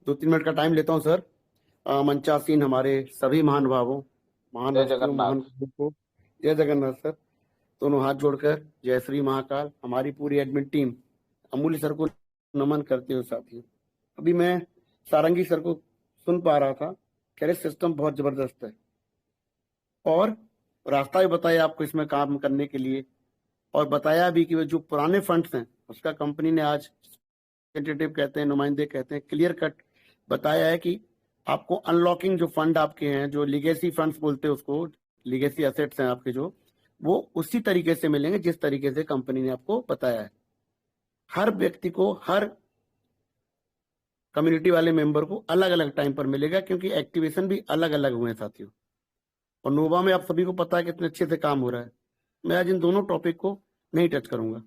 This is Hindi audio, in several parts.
2-3 मिनट का टाइम लेता हूँ सर। मंचासीन हमारे सभी महानुभावों, महान जय हस्तियों, महान जगन्नाथ। लोगों को जय जगन्नाथ सर। दोनों हाथ जोड़कर जय श्री महाकाल। हमारी पूरी एडमिन टीम अमूल्य सर को नमन करते हुए साथियों, अभी मैं सारंगी सर को सुन पा रहा था, कह रहे सिस्टम बहुत जबरदस्त है और रास्ता भी बताया आपको इसमें काम करने के लिए, और बताया भी कि वो जो पुराने फंड्स हैं उसका कंपनी ने आज रिप्रेजेंटेटिव कहते हैं, नुमाइंदे कहते हैं, क्लियर कट बताया है कि आपको अनलॉकिंग जो फंड आपके हैं, जो लिगेसी फंड्स बोलते हैं उसको, लिगेसी एसेट्स हैं आपके, जो वो उसी तरीके से मिलेंगे जिस तरीके से कंपनी ने आपको बताया है। हर व्यक्ति को, हर कम्युनिटी वाले मेंबर को अलग अलग टाइम पर मिलेगा, क्योंकि एक्टिवेशन भी अलग अलग हुए हैं साथियों। और नोवा में आप सभी को पता है कितने अच्छे से काम हो रहा है। मैं आज इन दोनों टॉपिक को नहीं टच करूंगा,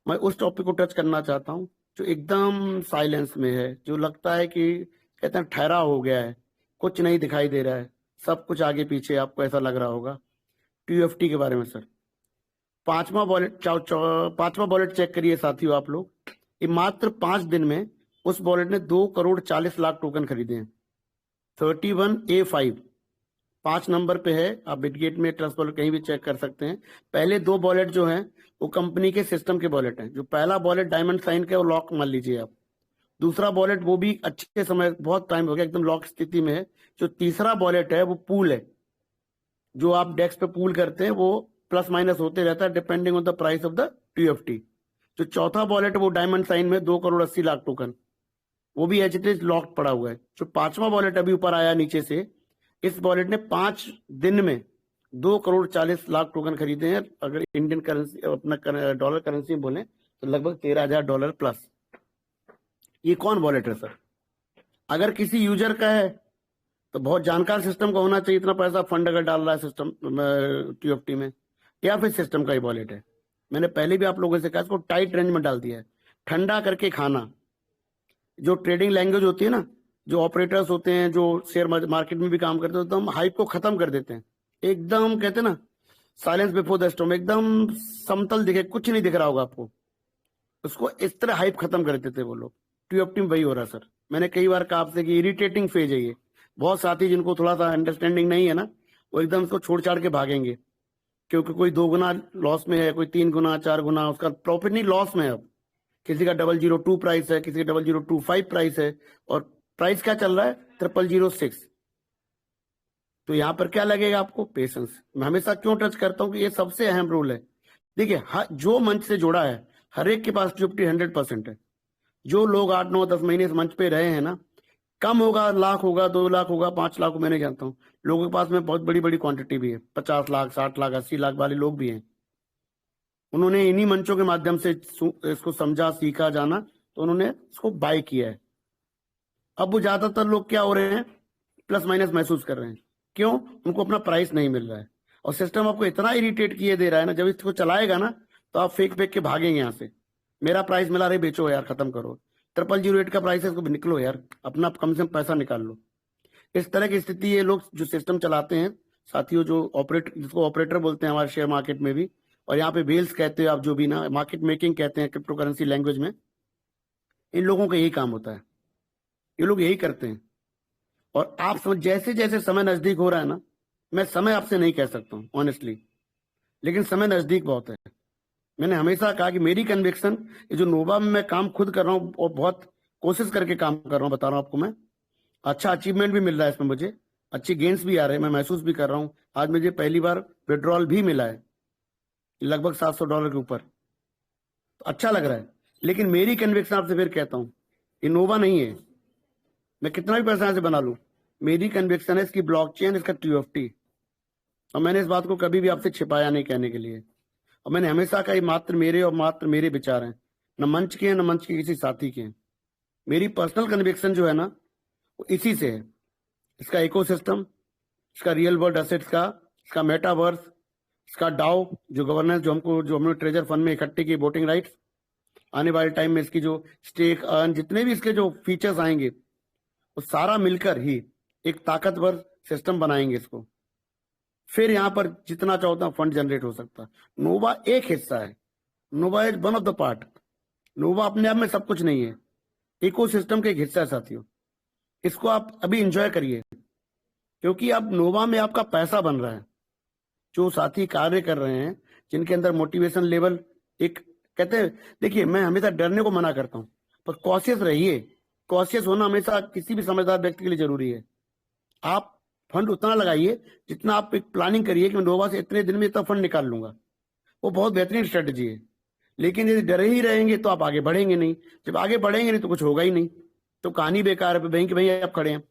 मैं उस टॉपिक को टच करना चाहता हूं जो एकदम साइलेंस में है, जो लगता है कि कहते हैं ठहरा हो गया है, कुछ नहीं दिखाई दे रहा है, सब कुछ आगे पीछे आपको ऐसा लग रहा होगा। TUFT के बारे में सर, पांचवा वॉलेट चेक करिए साथियों आप लोग। ये मात्र 5 दिन में उस वॉलेट ने 2,40,00,000 टोकन खरीदे हैं। 31A5 5 नंबर पे है, आप बिटगेट में, ट्रस्ट वॉलेट कहीं भी चेक कर सकते हैं। पहले 2 वॉलेट जो हैं वो कंपनी के सिस्टम के वॉलेट हैं। जो पहला वॉलेट डायमंड साइन का, वो लॉक मान लीजिए आप। दूसरा वॉलेट वो भी अच्छे समय, बहुत टाइम हो गया, एकदम लॉक स्थिति में है। जो तीसरा वॉलेट है वो पूल है, जो आप डेस्क पे पूल करते हैं, वो प्लस माइनस होते रहता है depending on the price of the TUFT। जो चौथा वॉलेट है वो डायमंड साइन में 2,80,00,000 टोकन, वो भी एज इट इज लॉक्ड पड़ा हुआ है। जो पांचवा वॉलेट अभी ऊपर आया नीचे से, इस वॉलेट ने 5 दिन में 2,40,00,000 टोकन खरीदे हैं। अगर इंडियन करेंसी, अपना डॉलर करेंसी में बोले तो लगभग $13,000 प्लस। ये कौन वॉलेट है सर? अगर किसी यूजर का है तो बहुत जानकार सिस्टम का होना चाहिए, इतना पैसा फंड अगर डाल रहा है सिस्टम TUFT में, या फिर सिस्टम का ही वॉलेट है। मैंने पहले भी आप लोगों से कहा, इसको टाइट रेंज में डाल दिया है, ठंडा करके खाना। जो ट्रेडिंग लैंग्वेज होती है ना, जो ऑपरेटर्स होते हैं, जो शेयर मार्केट में भी काम करते हैं, तो हम हाइप को खत्म कर देते हैं। एकदम कहते हैं ना, साइलेंस बिफोर द स्टॉर्म, एकदम समतल दिखे, कुछ नहीं दिख रहा होगा आपको, उसको इस तरह हाइप खत्म कर देते वो लोग। TUFT में वही हो रहा है सर। मैंने कई बार कहा आपसे कि इरिटेटिंग फेज है ये। बहुत साथी जिनको थोड़ा सा अंडरस्टैंडिंग नहीं है ना, वो एकदम उसको छोड़ छाड़ के भागेंगे, क्योंकि कोई 2 गुना लॉस में है, कोई 3 गुना 4 गुना उसका प्रॉफिट नहीं, लॉस में है। अब किसी का 002 प्राइस है, किसी का 0025 प्राइस है, और प्राइस क्या चल रहा है? 0006। तो यहाँ पर क्या लगेगा आपको? पेशेंस। मैं हमेशा क्यों टच करता हूँ कि ये सबसे अहम रूल है। देखिए, जो मंच से जुड़ा है हर एक के पास TUFT 100% है। जो लोग 8 9 10 महीने इस मंच पे रहे हैं ना, कम होगा, लाख होगा, 2 लाख होगा, 5 लाख, मैं नहीं जानता हूँ, लोगों के पास में बहुत बड़ी बड़ी क्वांटिटी भी है, 50 लाख, 60 लाख, 80 लाख वाले लोग भी हैं। उन्होंने इन्हीं मंचों के माध्यम से इसको समझा, सीखा, जाना, तो उन्होंने इसको बाय किया है। अब वो ज्यादातर लोग क्या हो रहे हैं? प्लस माइनस महसूस कर रहे हैं। क्यों? उनको अपना प्राइस नहीं मिल रहा है, और सिस्टम आपको इतना इरिटेट किए दे रहा है ना, जब इसको चलाएगा ना तो आप फेंक फेंक के भागेंगे यहाँ से। मेरा प्राइस मिला, रहे बेचो यार, खत्म करो। 0008 का प्राइस है, इसको निकलो यार, अपना कम से कम पैसा निकाल लो। इस तरह की स्थिति ये लोग जो सिस्टम चलाते हैं साथियों, जो जिसको ऑपरेटर बोलते हैं हमारे शेयर मार्केट में भी, और यहाँ पे वेल्स कहते हैं आप, जो भी ना मार्केट मेकिंग कहते हैं क्रिप्टो करेंसी लैंग्वेज में, इन लोगों का यही काम होता है, ये लोग यही करते हैं। और आप समझ, जैसे जैसे समय नजदीक हो रहा है ना, मैं समय आपसे नहीं कह सकता हूँ ऑनेस्टली, लेकिन समय नजदीक बहुत है। मैंने हमेशा कहा कि मेरी कन्विक्शन, ये जो नोवा में मैं काम खुद कर रहा हूँ और बहुत कोशिश करके काम कर रहा हूँ, बता रहा हूँ आपको मैं, अच्छा अचीवमेंट भी मिल रहा है इसमें, मुझे अच्छी गेन्स भी आ रहे हैं, मैं महसूस भी कर रहा हूँ। आज मुझे पहली बार विड्रॉल भी मिला है, लगभग $700 के ऊपर, तो अच्छा लग रहा है। लेकिन मेरी कन्विक्शन आपसे फिर कहता हूँ, इनोवा नहीं है, मैं कितना भी पैसा यहाँ से बना लूँ, मेरी कन्विक्शन है इसकी ब्लॉकचेन, इसका TUFT। और मैंने इस बात को कभी भी आपसे छिपाया नहीं कहने के लिए, और मैंने हमेशा कहा मात्र मेरे और मात्र मेरे विचार हैं, न मंच के हैं, न मंच के किसी साथी के हैं। मेरी पर्सनल कन्विक्शन जो है ना, वो इसी से है। इसका इकोसिस्टम, इसका रियल वर्ल्ड एसेट्स का, इसका मेटावर्स, इसका डाओ, जो गवर्नेंस, जो हमने ट्रेजर फंड में इकट्ठे की वोटिंग राइट्स, आने वाले टाइम में इसकी जो स्टेक अर्न, जितने भी इसके जो फीचर्स आएंगे, वो सारा मिलकर ही एक ताकतवर सिस्टम बनाएंगे इसको। फिर यहाँ पर जितना चाहो उतना फंड जनरेट हो सकता है। नोवा एक हिस्सा है, Nova is one of the part. Nova अपने आप में सब कुछ नहीं है, इकोसिस्टम का एक हिस्सा है साथियों। इसको आप अभी एंजॉय करिए, क्योंकि अब नोवा में आपका पैसा बन रहा है। जो साथी कार्य कर रहे हैं, जिनके अंदर मोटिवेशन लेवल एक, कहते हैं, देखिए मैं हमेशा डरने को मना करता हूं, पर कॉशियस रहिए। कॉशियस होना हमेशा किसी भी समझदार व्यक्ति के लिए जरूरी है। आप फंड उतना लगाइए जितना आप एक प्लानिंग करिए कि मैं नोवा से इतने दिन में इतना फंड निकाल लूंगा, वो बहुत बेहतरीन स्ट्रेटजी है। लेकिन यदि डरे ही रहेंगे तो आप आगे बढ़ेंगे नहीं, जब आगे बढ़ेंगे नहीं तो कुछ होगा ही नहीं, तो कहानी बेकार है। बैंक भैया आप खड़े हैं,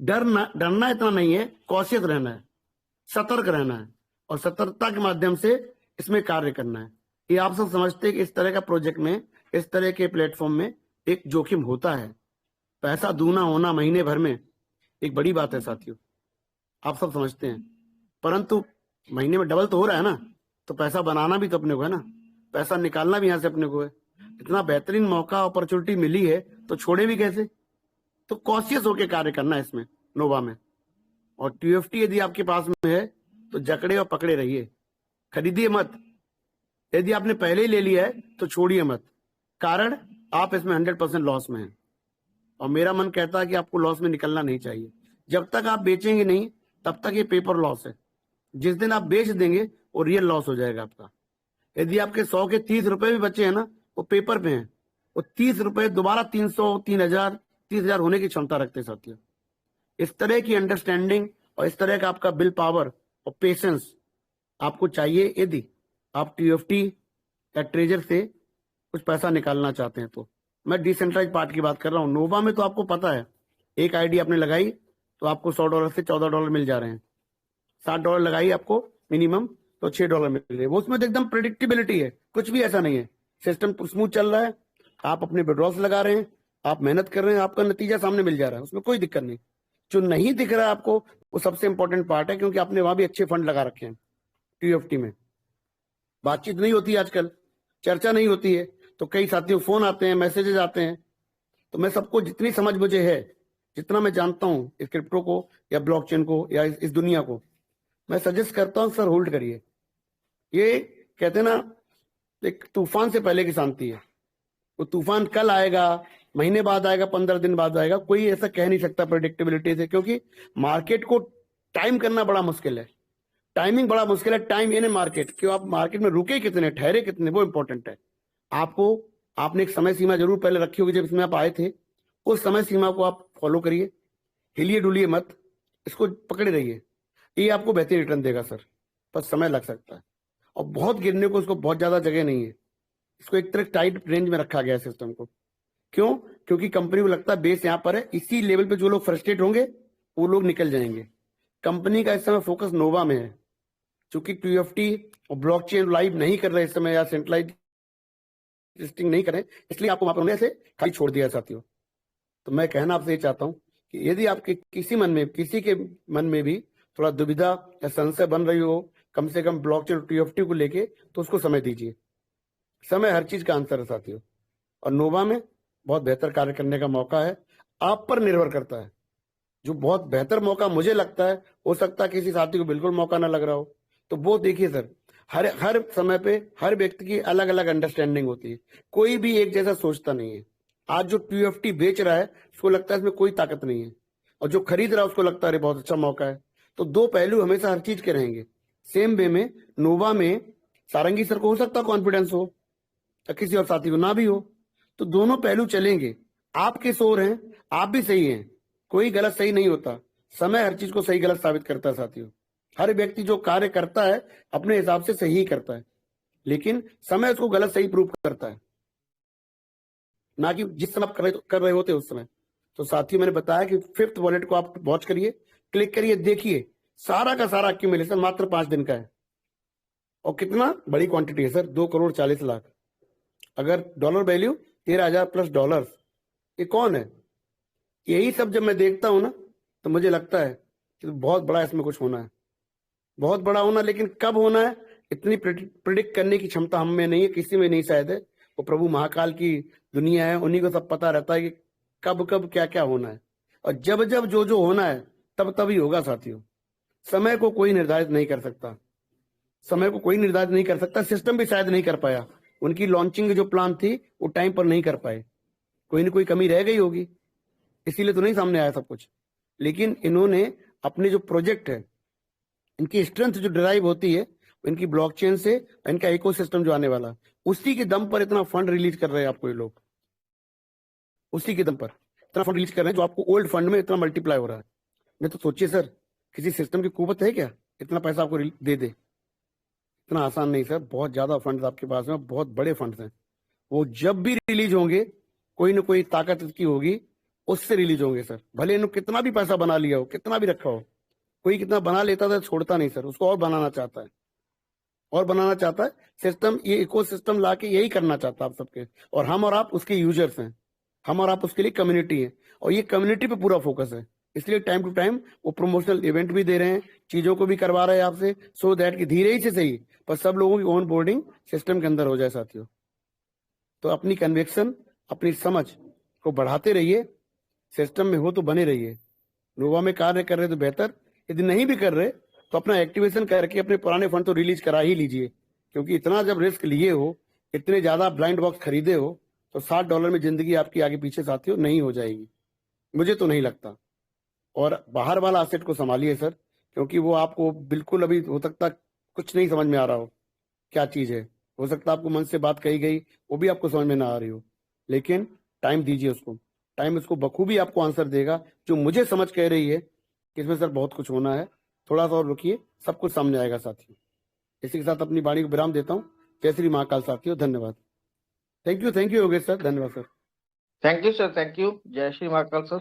डरना इतना नहीं है, कॉशियस रहना है, सतर्क रहना है, और सतर्कता के माध्यम से इसमें कार्य करना है। ये आप सब समझते हैं कि इस तरह का प्रोजेक्ट में, इस तरह के प्लेटफॉर्म में एक जोखिम होता है। पैसा दूना होना महीने भर में एक बड़ी बात है साथियों, आप सब समझते हैं, परंतु महीने में डबल तो हो रहा है ना, तो पैसा बनाना भी तो अपने को है ना, पैसा निकालना भी यहां से अपने को है। इतना बेहतरीन मौका, अपॉर्चुनिटी मिली है तो छोड़े भी कैसे। तो कॉशियस होकर कार्य करना है इसमें, नोवा में। और TFT यदि आपके पास में है तो जकड़े और पकड़े रहिए, खरीदिए मत। यदि आपने पहले ही ले लिया है तो छोड़िए मत, कारण आप इसमें 100% लॉस में हैं। और मेरा मन कहता है कि आपको लॉस में निकलना नहीं चाहिए। जब तक आप बेचेंगे नहीं तब तक ये पेपर लॉस है। जिस दिन आप बेच देंगे वो रियल लॉस हो जाएगा आपका। यदि आपके 100 के 30 रुपए भी बचे हैं ना, वो पेपर पे हैं, वो 30 रुपए दोबारा 300, 3000, 30,000 होने की क्षमता रखते हैं साथियों। इस तरह की अंडरस्टैंडिंग और इस तरह का आपका विल पावर और पेशेंस आपको चाहिए यदि आप TFT या ट्रेजर से कुछ पैसा निकालना चाहते हैं। तो मैं डिसेंट्रलाइज पार्ट की बात कर रहा हूँ। नोवा में तो आपको पता है, एक आईडी आपने लगाई तो आपको $100 से $14 मिल जा रहे हैं। $60 लगाई आपको मिनिमम तो $6 मिल रहे हैं। वो उसमें तो एकदम प्रिडिक्टेबिलिटी है, कुछ भी ऐसा नहीं है, सिस्टम स्मूथ चल रहा है। आप अपने विड्रॉल्स लगा रहे हैं, आप मेहनत कर रहे हैं, आपका नतीजा सामने मिल जा रहा है, उसमें कोई दिक्कत नहीं। जो नहीं दिख रहा है आपको, वो सबसे इंपॉर्टेंट पार्ट है, क्योंकि आपने वहां भी अच्छे फंड लगा रखे हैं। TFT में बातचीत नहीं होती आजकल, चर्चा नहीं होती है, तो कई साथियों फोन आते हैं, मैसेजेस आते हैं। तो मैं सबको, जितनी समझ मुझे है, जितना मैं जानता हूं इस क्रिप्टो को या ब्लॉकचेन को या इस दुनिया को, मैं सजेस्ट करता हूं सर होल्ड करिए। ये कहते हैं ना, एक तूफान से पहले की शांति है। वो तूफान कल आएगा, महीने बाद आएगा, 15 दिन बाद आएगा, कोई ऐसा कह नहीं सकता प्रेडिक्टेबिलिटी से, क्योंकि मार्केट को टाइम करना बड़ा मुश्किल है। टाइमिंग बड़ा मुश्किल है, टाइम इन मार्केट, क्यों आप मार्केट में रुके कितने, ठहरे कितने, वो इंपॉर्टेंट है। आपने एक समय सीमा जरूर पहले रखी होगी जब इसमें आप आए थे, उस समय सीमा को आप फॉलो करिए, हिलिए डुलिए मत, इसको पकड़े रहिए। ये आपको बेहतर रिटर्न देगा सर, पर समय लग सकता है, और बहुत गिरने को उसको बहुत ज्यादा जगह नहीं है। इसको एक तरह टाइट रेंज में रखा गया है सिस्टम को। क्यों? क्योंकि कंपनी को लगता है बेस यहाँ पर है, इसी लेवल पे जो लोग फ्रस्ट्रेट होंगे वो लोग निकल जाएंगे। कंपनी का इस समय फोकस नोवा में है, क्योंकि TFT और ब्लॉकचेन लाइव नहीं कर रहे इस समय, या सेंट्रलाइज लिस्टिंग नहीं करें, इसलिए आपको वहां पर होने से खाली छोड़ दिया साथियों। तो मैं कहना आपसे ये चाहता हूं कि यदि आपके किसी के मन में भी थोड़ा दुविधा या संशय बन रही हो, कम से कम ब्लॉकचेन और TFT को लेके, तो उसको समय दीजिए। समय हर चीज का आंसर है साथियों, और नोवा में बहुत बेहतर कार्य करने का मौका है। आप पर निर्भर करता है, जो बहुत बेहतर मौका मुझे लगता है, हो सकता है किसी साथी को बिल्कुल मौका ना लग रहा हो। तो वो देखिए सर, हर समय पे हर व्यक्ति की अलग अलग अंडरस्टैंडिंग होती है, कोई भी एक जैसा सोचता नहीं है। आज जो TFT बेच रहा है उसको लगता है इसमें कोई ताकत नहीं है, और जो खरीद रहा है उसको लगता है बहुत अच्छा मौका है। तो दो पहलू हमेशा हर चीज के रहेंगे। सेम वे में नोवा में सारंगी सर को हो सकता कॉन्फिडेंस हो, या किसी और साथी को ना भी हो, तो दोनों पहलू चलेंगे। आपके शोर हैं, आप भी सही हैं, कोई गलत सही नहीं होता। समय हर चीज को सही गलत साबित करता है साथियों। हर व्यक्ति जो कार्य करता है अपने हिसाब से सही ही करता है, लेकिन समय उसको गलत सही प्रूव करता है, ना कि जिस समय आप कर रहे होते उस समय। तो साथियों, मैंने बताया कि 5th वॉलेट को आप वॉच करिए, क्लिक करिए, देखिए सारा का सारा एक्यूमुलेशन मात्र 5 दिन का है। और कितना बड़ी क्वांटिटी है सर, 2,40,00,000। अगर डॉलर वैल्यू 13,000 प्लस डॉलर, ये कौन है? यही सब जब मैं देखता हूं ना, तो मुझे लगता है कि बहुत बड़ा इसमें कुछ होना है, बहुत बड़ा होना। लेकिन कब होना है, इतनी प्रिडिक्ट करने की क्षमता हम में नहीं है, किसी में नहीं शायद है। वो प्रभु महाकाल की दुनिया है, उन्हीं को सब पता रहता है कि कब कब क्या क्या होना है, और जब जब जो जो होना है तब तभी होगा साथियों। समय को कोई निर्धारित नहीं कर सकता, समय को कोई निर्धारित नहीं कर सकता। सिस्टम भी शायद नहीं कर पाया, उनकी लॉन्चिंग जो प्लान थी वो टाइम पर नहीं कर पाए, कोई ना कोई कमी रह गई होगी। इसीलिए तो नहीं सामने आया सब कुछ। लेकिन इन्होंने अपने जो प्रोजेक्ट है, इनकी स्ट्रेंथ जो डिराइव होती है इनकी ब्लॉकचेन से, इनका इकोसिस्टम जो आने वाला, उसी के दम पर इतना फंड रिलीज कर रहे हैं आपको ये लोग, उसी के दम पर इतना फंड रिलीज कर रहे हैं जो आपको ओल्ड फंड में इतना मल्टीप्लाई हो रहा है। नहीं तो सोचिए सर, किसी सिस्टम की कुवत है क्या इतना पैसा आपको दे दे? इतना आसान नहीं सर, बहुत ज्यादा फंड्स आपके पास में, बहुत बड़े फंड्स हैं। वो जब भी रिलीज होंगे, कोई ना कोई ताकत इसकी होगी, उससे रिलीज होंगे सर। भले इन्होंने कितना भी पैसा बना लिया हो, कितना भी रखा हो, कोई कितना बना लेता था छोड़ता नहीं सर, उसको और बनाना चाहता है, और बनाना चाहता है सिस्टम, ये इकोसिस्टम ला के यही करना चाहता है आप सबके। और हम और आप उसके यूजर्स हैं, हम और आप उसके लिए कम्युनिटी है, और ये कम्युनिटी पे पूरा फोकस है। इसलिए टाइम टू टाइम वो प्रमोशनल इवेंट भी दे रहे हैं, चीजों को भी करवा रहे हैं आपसे, सो दैट कि धीरे ही से सही पर सब लोगों की ऑन बोर्डिंग सिस्टम के अंदर हो जाए साथियों। तो अपनी कन्विक्शन, अपनी समझ को बढ़ाते रहिए, सिस्टम में हो तो बने रहिए। नोवा में कार्य कर रहे तो बेहतर, यदि नहीं भी कर रहे तो अपना एक्टिवेशन करके अपने पुराने फंड तो रिलीज करा ही लीजिए, क्योंकि इतना जब रिस्क लिए हो, इतने ज्यादा ब्लाइंड बॉक्स खरीदे हो, तो $60 में जिंदगी आपकी आगे पीछे साथियों नहीं हो जाएगी, मुझे तो नहीं लगता। और बाहर वाला असेट को संभालिए सर, क्योंकि वो आपको बिल्कुल अभी हो सकता कुछ नहीं समझ में आ रहा हो क्या चीज है, हो सकता आपको मन से बात कही गई वो भी आपको समझ में ना आ रही हो, लेकिन टाइम दीजिए उसको, टाइम उसको बखूबी आपको आंसर देगा। जो मुझे समझ कह रही है कि इसमें सर बहुत कुछ होना है, थोड़ा सा और रुकिए, सब कुछ सामने आएगा साथियों। इसी के साथ अपनी वाणी को विराम देता हूँ। जय श्री महाकाल साथियों, धन्यवाद। थैंक यू योगेश सर, धन्यवाद sir. Thank you sir, thank you. जय श्री महाकाल सर।